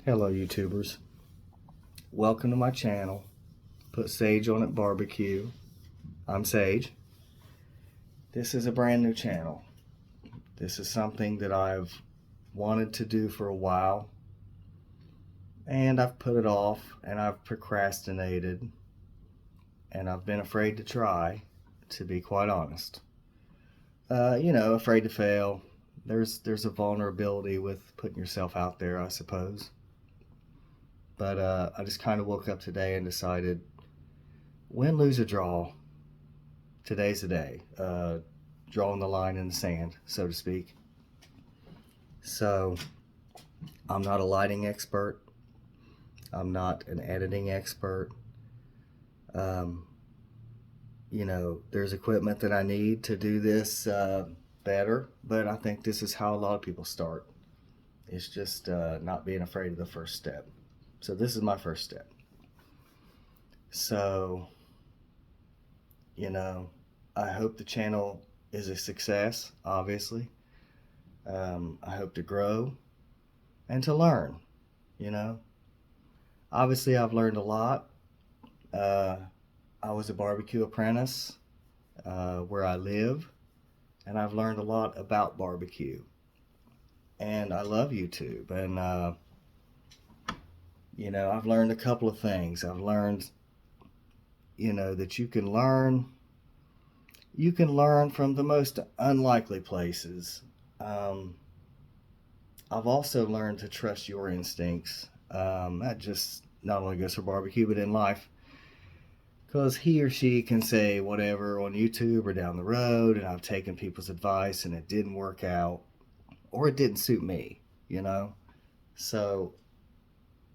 Hello YouTubers, welcome to my channel, Put Sage on It Barbecue. I'm Sage. This is a brand new channel. This is something that I've wanted to do for a while, and I've put it off, and I've procrastinated, and I've been afraid to try, to be quite honest. Afraid to fail. There's a vulnerability with putting yourself out there, I suppose. But I just kind of woke up today and decided, win, lose, or draw, today's the day. Drawing the line in the sand, so to speak. So, I'm not a lighting expert. I'm not an editing expert. There's equipment that I need to do this better, but I think this is how a lot of people start. It's just not being afraid of the first step. So this is my first step. So, I hope the channel is a success, obviously. I hope to grow and to learn, Obviously, I've learned a lot. I was a barbecue apprentice where I live, and I've learned a lot about barbecue. And I love YouTube, and I've learned a couple of things. I've learned, that you can learn from the most unlikely places. I've also learned to trust your instincts. That just not only goes for barbecue, but in life. Because he or she can say whatever on YouTube or down the road, and I've taken people's advice and it didn't work out, or it didn't suit me, So,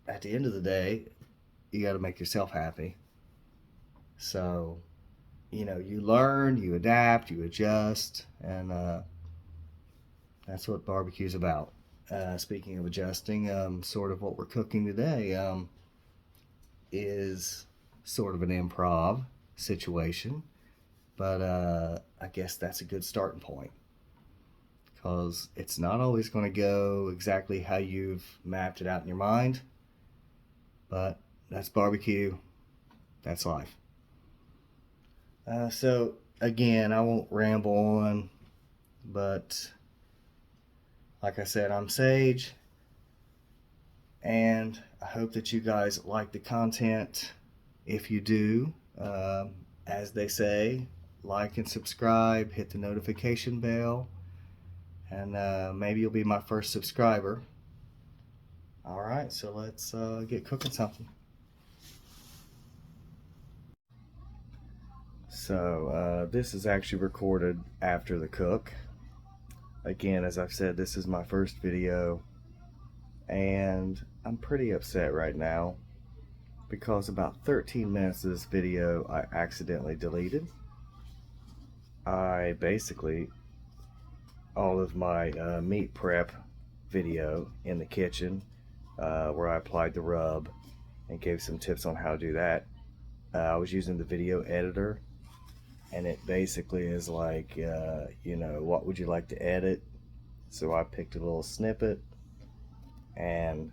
at the end of the day, you got to make yourself happy. So, you learn, you adapt, you adjust, and that's what barbecue's about. Speaking of adjusting, sort of what we're cooking today is sort of an improv situation, but I guess that's a good starting point, because it's not always going to go exactly how you've mapped it out in your mind, but that's barbecue, that's life. So again, I won't ramble on, but like I said, I'm Sage, and I hope that you guys like the content. If you do, as they say, like and subscribe, hit the notification bell, and maybe you'll be my first subscriber. Alright, so let's get cooking something. So this is actually recorded after the cook. Again, as I've said, this is my first video, and I'm pretty upset right now because about 13 minutes of this video I accidentally deleted. I basically, all of my meat prep video in the kitchen where I applied the rub and gave some tips on how to do that, I was using the video editor, and it basically is like, what would you like to edit? So I picked a little snippet, and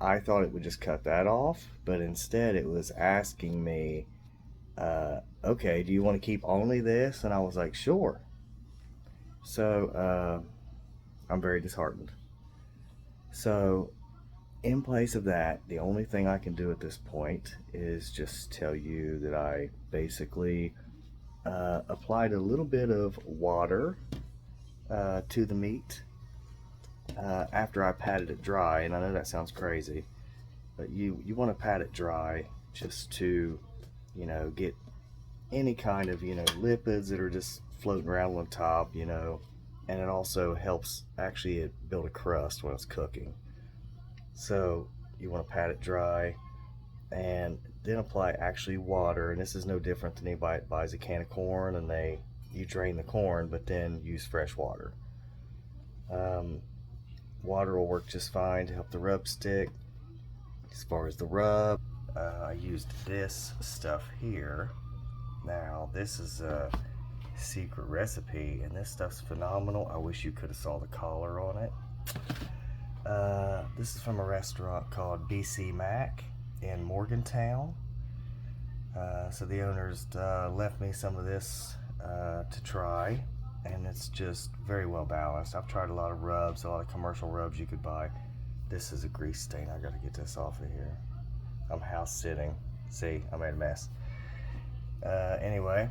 I thought it would just cut that off, but instead it was asking me, okay, do you want to keep only this? And I was like, sure. So I'm very disheartened. So in place of that, the only thing I can do at this point is just tell you that I basically applied a little bit of water to the meat after I patted it dry. And I know that sounds crazy, but you want to pat it dry just to get any kind of lipids that are just floating around on top, and it also helps actually build a crust when it's cooking. So you want to pat it dry and then apply actually water. And this is no different than anybody that buys a can of corn and you drain the corn but then use fresh water. Water will work just fine to help the rub stick. As far as the rub, I used this stuff here. Now this is a secret recipe, and this stuff's phenomenal. I wish you could have saw the collar on it. This is from a restaurant called BC Mac in Morgantown. So the owners left me some of this to try, and it's just very well balanced. I've tried a lot of rubs, a lot of commercial rubs you could buy. This is a grease stain. I gotta get this off of here. I'm house sitting. See, I made a mess. Anyway,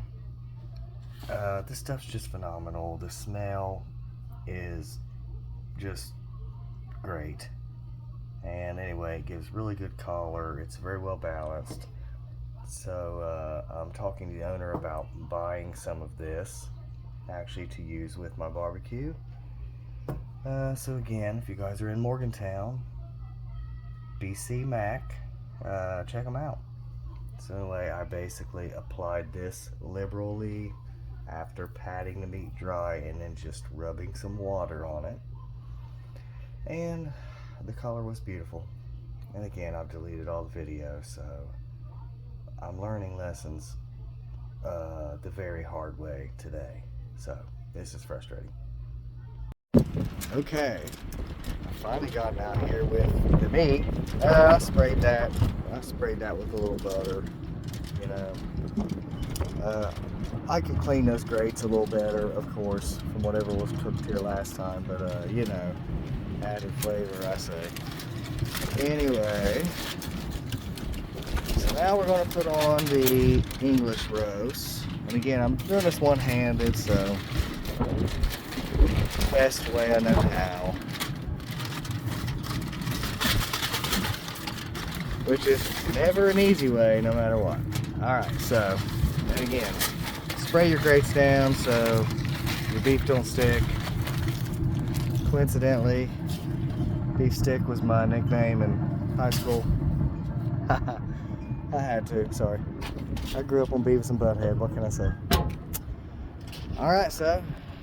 this stuff's just phenomenal. The smell is just great. And anyway, it gives really good color. It's very well balanced. So I'm talking to the owner about buying some of this actually to use with my barbecue. So again, if you guys are in Morgantown, BC Mac, check them out. So anyway, I basically applied this liberally after patting the meat dry and then just rubbing some water on it. And the color was beautiful. And again, I've deleted all the videos, so I'm learning lessons the very hard way today. So this is frustrating. Okay, I finally gotten out here with the meat. I sprayed that with a little butter. You know, I can clean those grates a little better, of course, from whatever was cooked here last time. But you know, added flavor, I say. Anyway, so now we're going to put on the English roast. And again, I'm doing this one-handed, so best way I know how. Which is never an easy way, no matter what. Alright, so, and again, spray your grates down so your beef don't stick. Coincidentally, beef stick was my nickname in high school. I had to, sorry. I grew up on Beavis and Butthead, what can I say? Alright, so,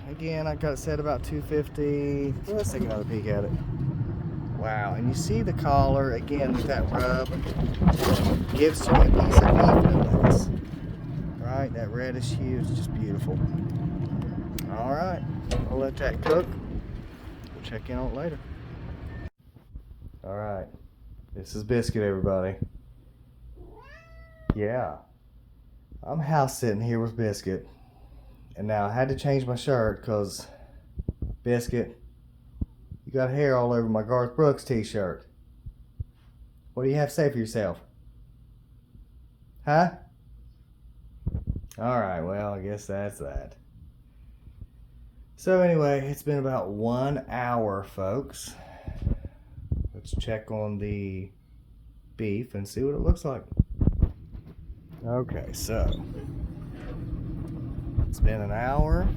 again, I got it set about 250. Let's take another peek at it. Wow, and you see the collar, again, with that rub, gives to me a piece of beef no less. Right, that reddish hue is just beautiful. Alright, I'll let that cook. We'll check in on it later. Alright, this is Biscuit, everybody. Yeah, I'm house sitting here with Biscuit. And now I had to change my shirt because, Biscuit, you got hair all over my Garth Brooks t-shirt. What do you have to say for yourself? Huh? Alright, well, I guess that's that. So anyway, it's been about 1 hour, folks. Let's check on the beef and see what it looks like. Okay, so it's been an hour.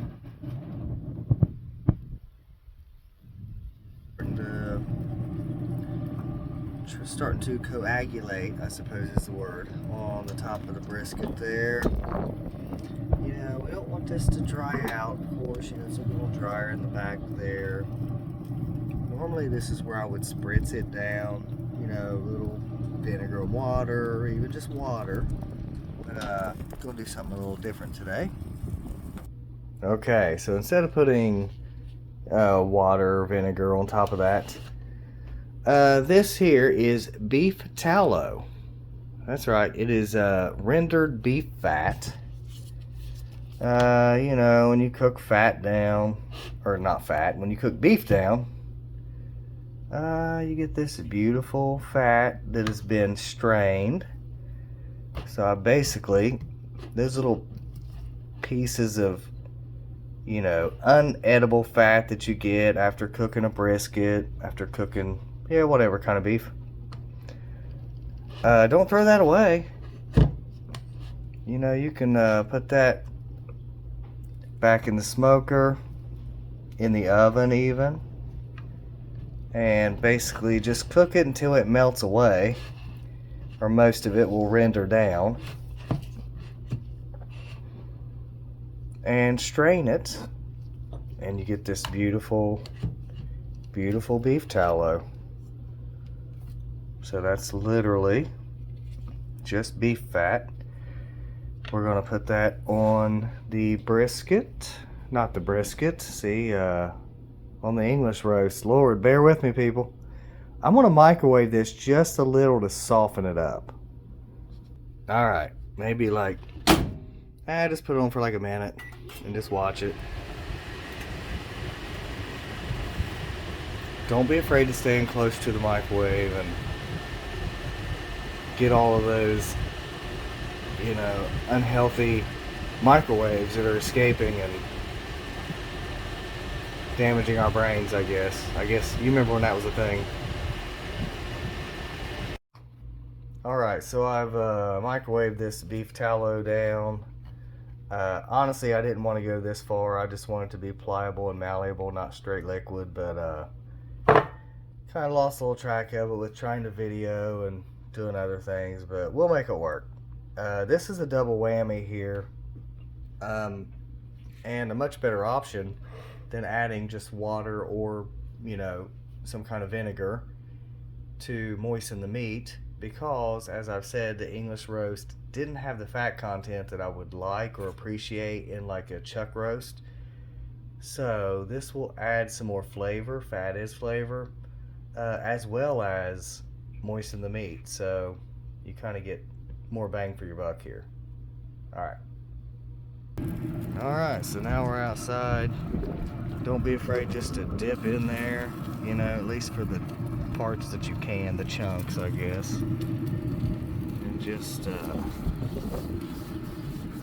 And starting to coagulate, I suppose is the word, on the top of the brisket there. You know, we don't want this to dry out, of course. You know, it's a little drier in the back there. Normally this is where I would spritz it down, you know, a little vinegar and water, or even just water. But I'm going to do something a little different today. Okay, so instead of putting water or vinegar on top of that, this here is beef tallow. That's right, it is rendered beef fat. You know, when you cook fat down, or not fat, when you cook beef down, you get this beautiful fat that has been strained. So I basically, those little pieces of, you know, unedible fat that you get after cooking a brisket, after cooking, yeah, whatever kind of beef. Don't throw that away. You know, you can put that back in the smoker, in the oven even, and basically just cook it until it melts away, or most of it will render down, and strain it, and you get this beautiful, beautiful beef tallow. So that's literally just beef fat. We're gonna put that on the brisket, not the brisket, see, on the English roast. Lord, bear with me, people. I'm gonna microwave this just a little to soften it up. All right, maybe like, just put it on for like a minute and just watch it. Don't be afraid to stay in close to the microwave and get all of those, you know, unhealthy microwaves that are escaping and damaging our brains, I guess. You remember when that was a thing. Alright, so I've microwaved this beef tallow down. Honestly, I didn't want to go this far. I just wanted to be pliable and malleable, not straight liquid, but kind of lost a little track of it with trying to video and doing other things, but we'll make it work. This is a double whammy here, and a much better option than adding just water or, you know, some kind of vinegar to moisten the meat, because as I've said, the English roast didn't have the fat content that I would like or appreciate in like a chuck roast. So this will add some more flavor. Fat is flavor, as well as moisten the meat, so you kind of get more bang for your buck here. Alright, so now we're outside. Don't be afraid just to dip in there, you know, at least for the parts that you can, the chunks, I guess. And just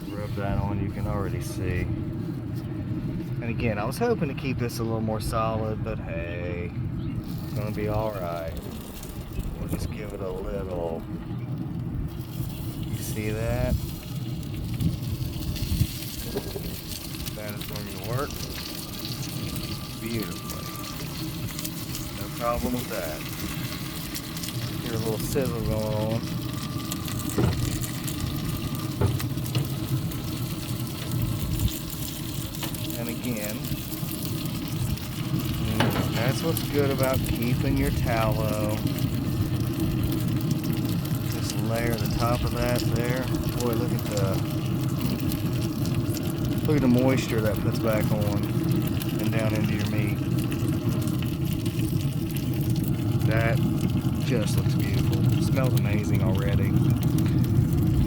rub that on. You can already see. And again, I was hoping to keep this a little more solid, but hey, it's gonna be alright. We'll just give it a little. You see that? That is going to work beautifully. No problem with that. Here's a little sizzle going on. And again, that's what's good about keeping your tallow. Just layer the top of that there. Boy, look at the moisture that puts back on and down into your meat. That just looks beautiful. It smells amazing already.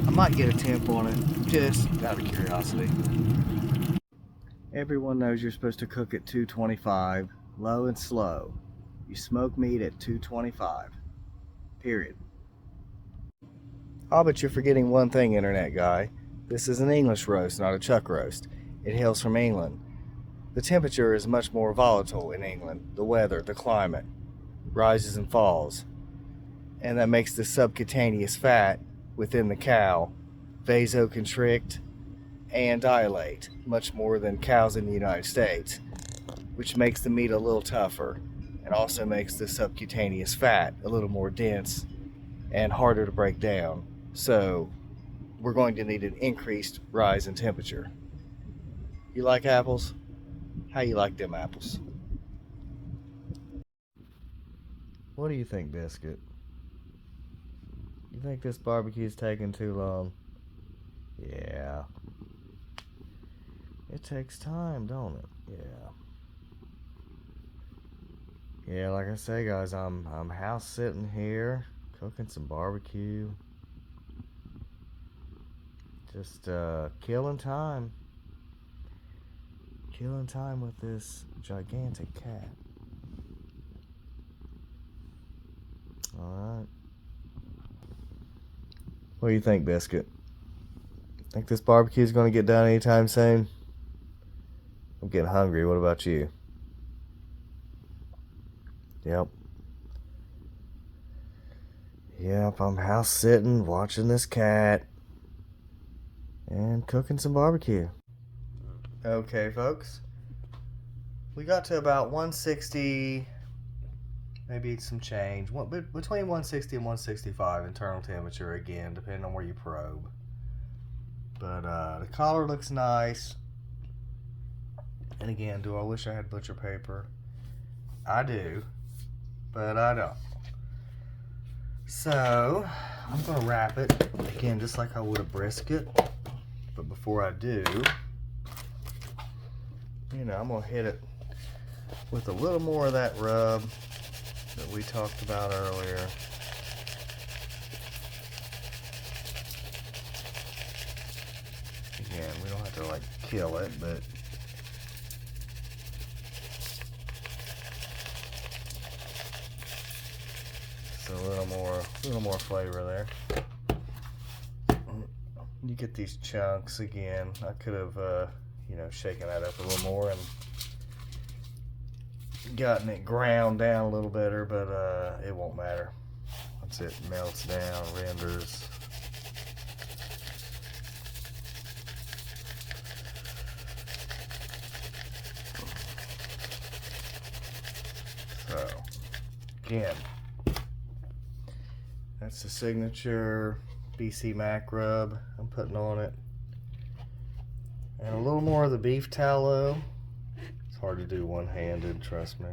I might get a temp on it, just out of curiosity. Everyone knows you're supposed to cook at 225, low and slow. You smoke meat at 225, period. Oh, but you're forgetting one thing, internet guy. This is an English roast, not a chuck roast. It hails from England. The temperature is much more volatile in England. The weather, the climate, rises and falls. And that makes the subcutaneous fat within the cow vasoconstrict and dilate much more than cows in the United States, which makes the meat a little tougher and also makes the subcutaneous fat a little more dense and harder to break down. So we're going to need an increased rise in temperature. You like apples? How you like them apples? What do you think, Biscuit? You think this barbecue's taking too long? Yeah. It takes time, don't it? Yeah, like I say, guys, I'm house sitting here, cooking some barbecue. Just killing time. Killing time with this gigantic cat. Alright. What do you think, Biscuit? Think this barbecue is going to get done anytime soon? I'm getting hungry. What about you? Yep, I'm house sitting, watching this cat, and cooking some barbecue. Okay, folks. We got to about 160, maybe some change. Between 160 and 165 internal temperature, again, depending on where you probe. But the collar looks nice. And again, do I wish I had butcher paper? I do, but I don't. So I'm gonna wrap it again, just like I would a brisket. But before I do, I'm gonna hit it with a little more of that rub that we talked about earlier. Again, we don't have to like kill it, but it's a little more flavor there. You get these chunks again. I could have, shaken that up a little more and gotten it ground down a little better, but it won't matter once it melts down, renders. So, again, that's the signature BC Mac rub I'm putting on it. And a little more of the beef tallow. It's hard to do one-handed, trust me.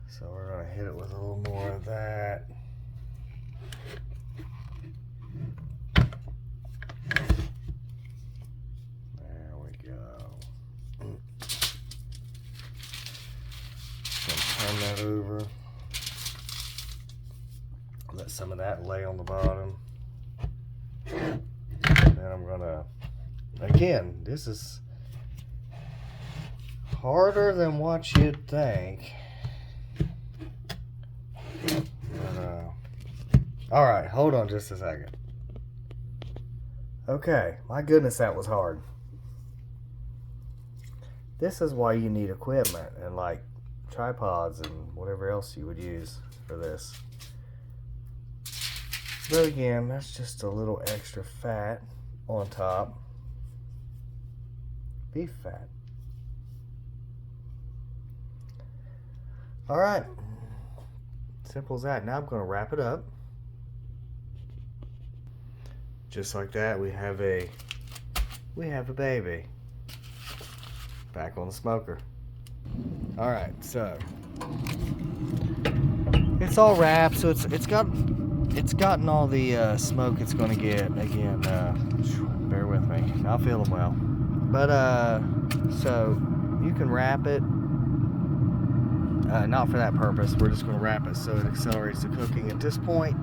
So we're going to hit it with a little more of that. There we go. Turn that over. Let some of that lay on the bottom. Then I'm gonna, again, this is harder than what you'd think. But, all right, hold on just a second. Okay, my goodness, that was hard. This is why you need equipment and like tripods and whatever else you would use for this. But again, that's just a little extra fat on top. Beef fat. Alright. Simple as that. Now I'm going to wrap it up. Just like that, we have a baby. Back on the smoker. Alright, so it's all wrapped, so it's gotten all the smoke it's going to get. Again, bear with me. I'll feel them well. But, so you can wrap it. Not for that purpose. We're just going to wrap it so it accelerates the cooking at this point.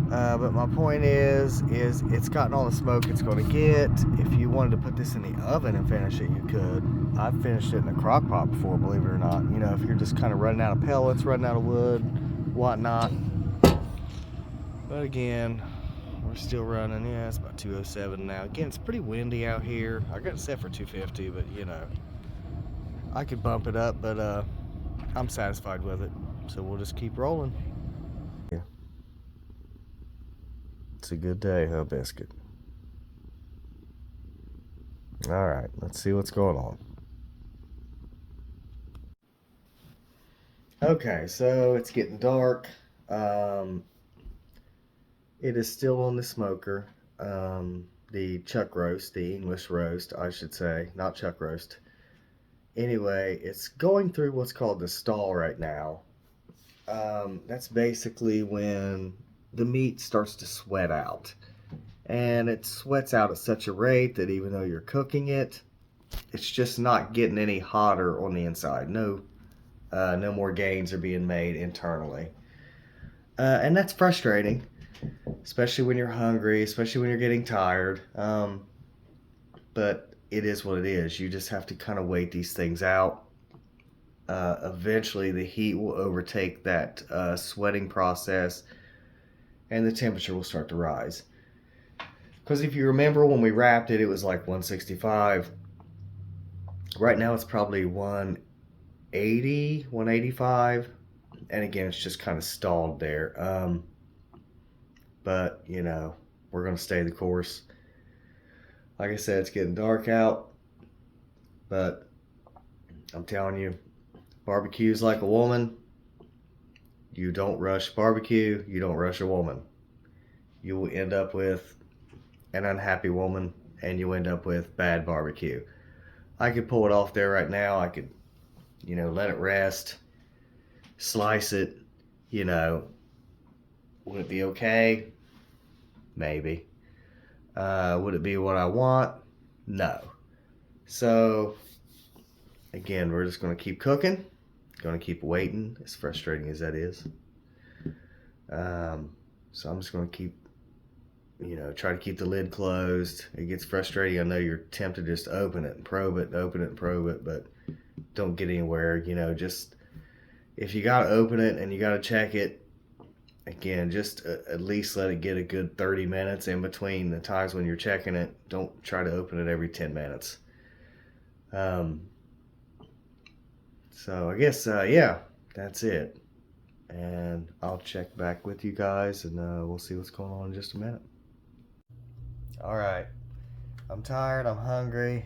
But my point is it's gotten all the smoke it's going to get. If you wanted to put this in the oven and finish it, you could. I've finished it in a crock pot before, believe it or not. You know, if you're just kind of running out of pellets, running out of wood, whatnot. But again, we're still running. Yeah, it's about 207 now. Again, it's pretty windy out here. I got it set for 250, but you know, I could bump it up, but I'm satisfied with it. So we'll just keep rolling. Yeah. It's a good day, huh, Biscuit? All right, let's see what's going on. Okay, so it's getting dark. It is still on the smoker. The chuck roast, the English roast, I should say, not chuck roast. Anyway, it's going through what's called the stall right now. That's basically when the meat starts to sweat out. And it sweats out at such a rate that even though you're cooking it, it's just not getting any hotter on the inside. No more gains are being made internally. And that's frustrating, especially when you're hungry, especially when you're getting tired. But it is what it is. You just have to kind of wait these things out. Eventually the heat will overtake that sweating process and the temperature will start to rise. Because if you remember when we wrapped it, it was like 165. Right now it's probably 180, 185. And again, it's just kind of stalled there. But, you know, we're going to stay the course. Like I said, it's getting dark out. But I'm telling you, barbecue's like a woman. You don't rush barbecue. You don't rush a woman. You will end up with an unhappy woman, and you end up with bad barbecue. I could pull it off there right now. I could, you know, let it rest, slice it, you know. Would it be okay? Maybe. Would it be what I want? No. So again, we're just going to keep cooking, going to keep waiting, as frustrating as that is. So I'm just going to keep, try to keep the lid closed. It gets frustrating. I know you're tempted to just open it and probe it, open it and probe it, but don't get anywhere. Just if you got to open it and you got to check it, again, just at least let it get a good 30 minutes in between the times when you're checking it. Don't try to open it every 10 minutes. So I guess, yeah, that's it. And I'll check back with you guys, and we'll see what's going on in just a minute. All right, I'm tired, I'm hungry.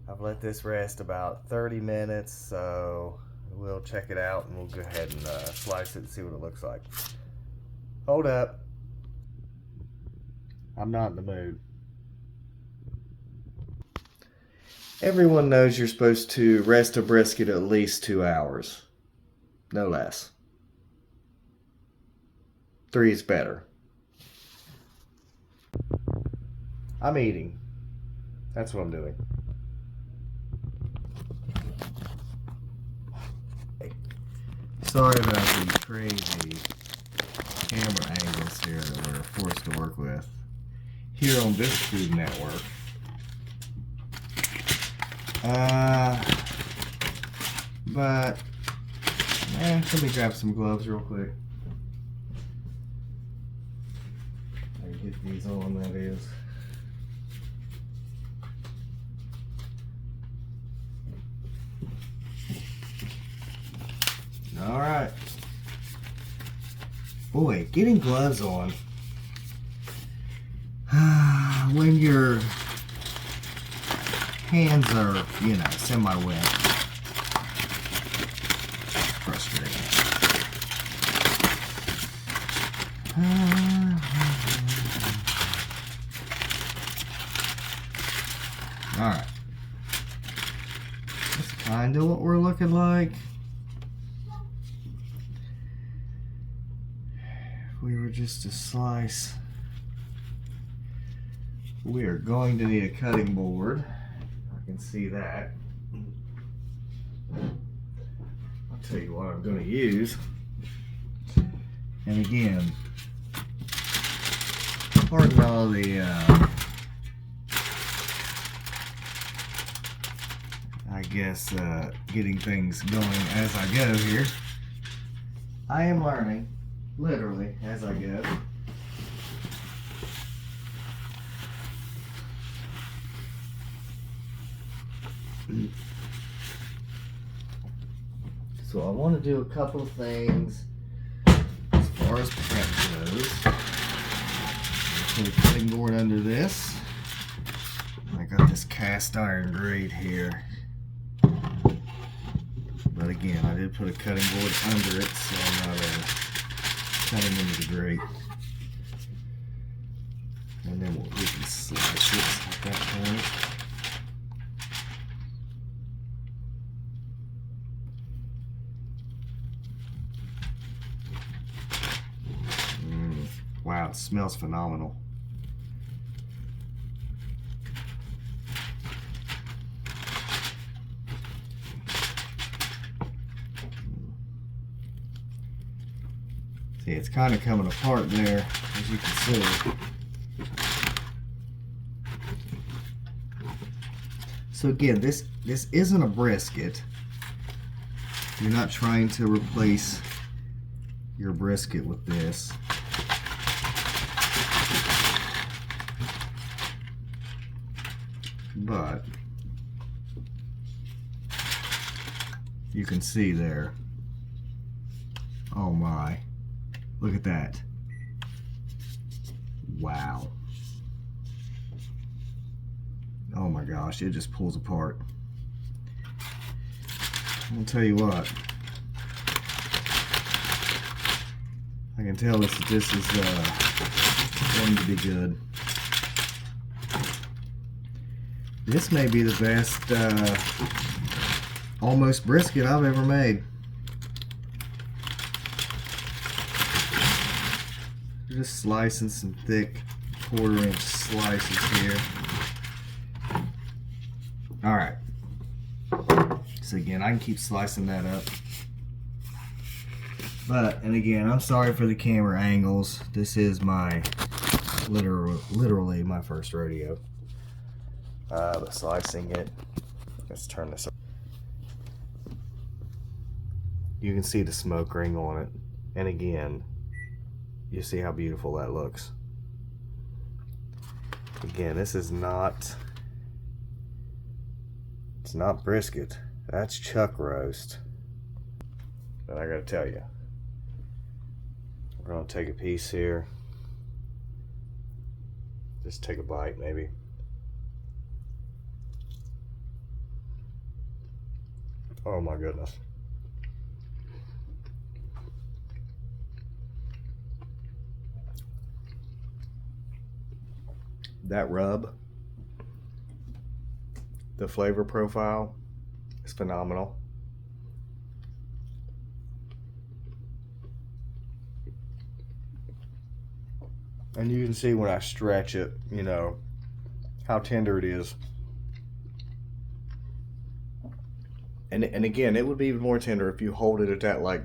I've let this rest about 30 minutes, so we'll check it out and we'll go ahead and slice it and see what it looks like. Hold up. I'm not in the mood. Everyone knows you're supposed to rest a brisket at least 2 hours. No less. 3 is better. I'm eating. That's what I'm doing. Sorry about the crazy camera angles here that we're forced to work with here on this Food Network. But let me grab some gloves real quick. I can get these on, that is. All right. Boy, getting gloves on when your hands are, semi-wet. Frustrating. Alright. That's kind of what we're looking like. If we were just to slice, we are going to need a cutting board. I can see that. I'll tell you what I'm going to use. And again, pardon all the getting things going as I go here. I am learning, literally, as I go. So I want to do a couple of things as far as prep goes. Put a cutting board under this. I got this cast iron grate here. But again, I did put a cutting board under it, so I'm not cutting into the grate. And then we can slice it at that point. Wow, it smells phenomenal. See, it's kind of coming apart there, as you can see. So again, this isn't a brisket. You're not trying to replace your brisket with this. But you can see there. Oh my. Look at that. Wow. Oh my gosh, it just pulls apart. I'll tell you what. I can tell this is going to be good. This may be the best almost brisket I've ever made. Just slicing some thick 1/4-inch slices here. Alright, So again, I can keep slicing that up. But, and again, I'm sorry for the camera angles. This is my, literally my first rodeo. But slicing it, let's turn this up. You can see the smoke ring on it. And again, you see how beautiful that looks. Again, this is not, it's not brisket. That's chuck roast. But I gotta tell you, we're gonna take a piece here. Just take a bite, maybe. Oh my goodness. That rub, the flavor profile is phenomenal. And you can see when I stretch it, you know, how tender it is. And again, it would be even more tender if you hold it at that like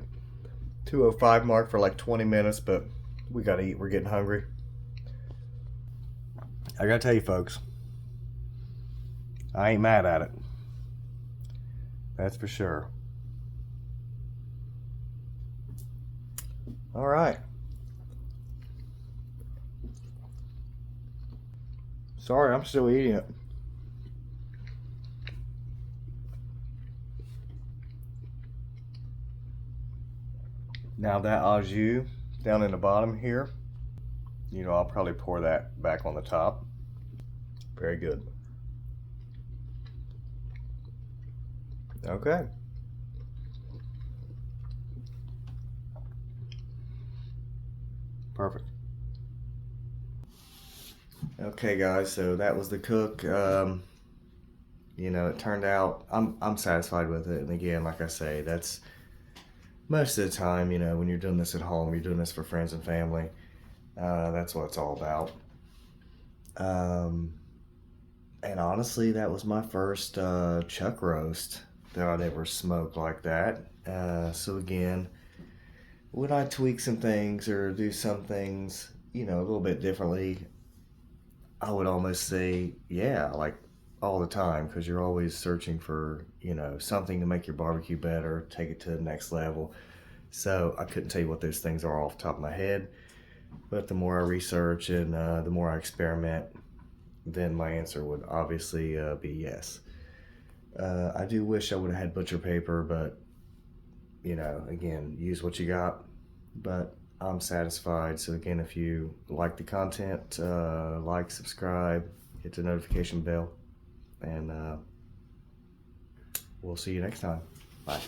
2:05 mark for like 20 minutes, but we gotta eat, we're getting hungry. I gotta tell you folks, I ain't mad at it. That's for sure. All right. Sorry, I'm still eating it. Now that au jus down in the bottom here, you know, I'll probably pour that back on the top. Very good. Okay. Perfect. Okay guys, so that was the cook. You know, it turned out, I'm satisfied with it. And again, like I say, that's most of the time, you know, when you're doing this at home, you're doing this for friends and family. That's what it's all about. And honestly, that was my first chuck roast that I'd ever smoked like that. So again, when I tweak some things or do some things, you know, a little bit differently, I would almost say, yeah, like all the time, because you're always searching for, you know, something to make your barbecue better, take it to the next level. So I couldn't tell you what those things are off the top of my head, but the more I research and the more I experiment, then my answer would obviously be yes. I do wish I would have had butcher paper, but you know, again, use what you got. But I'm satisfied. So again, if you like the content, like, subscribe, hit the notification bell, and we'll see you next time. Bye.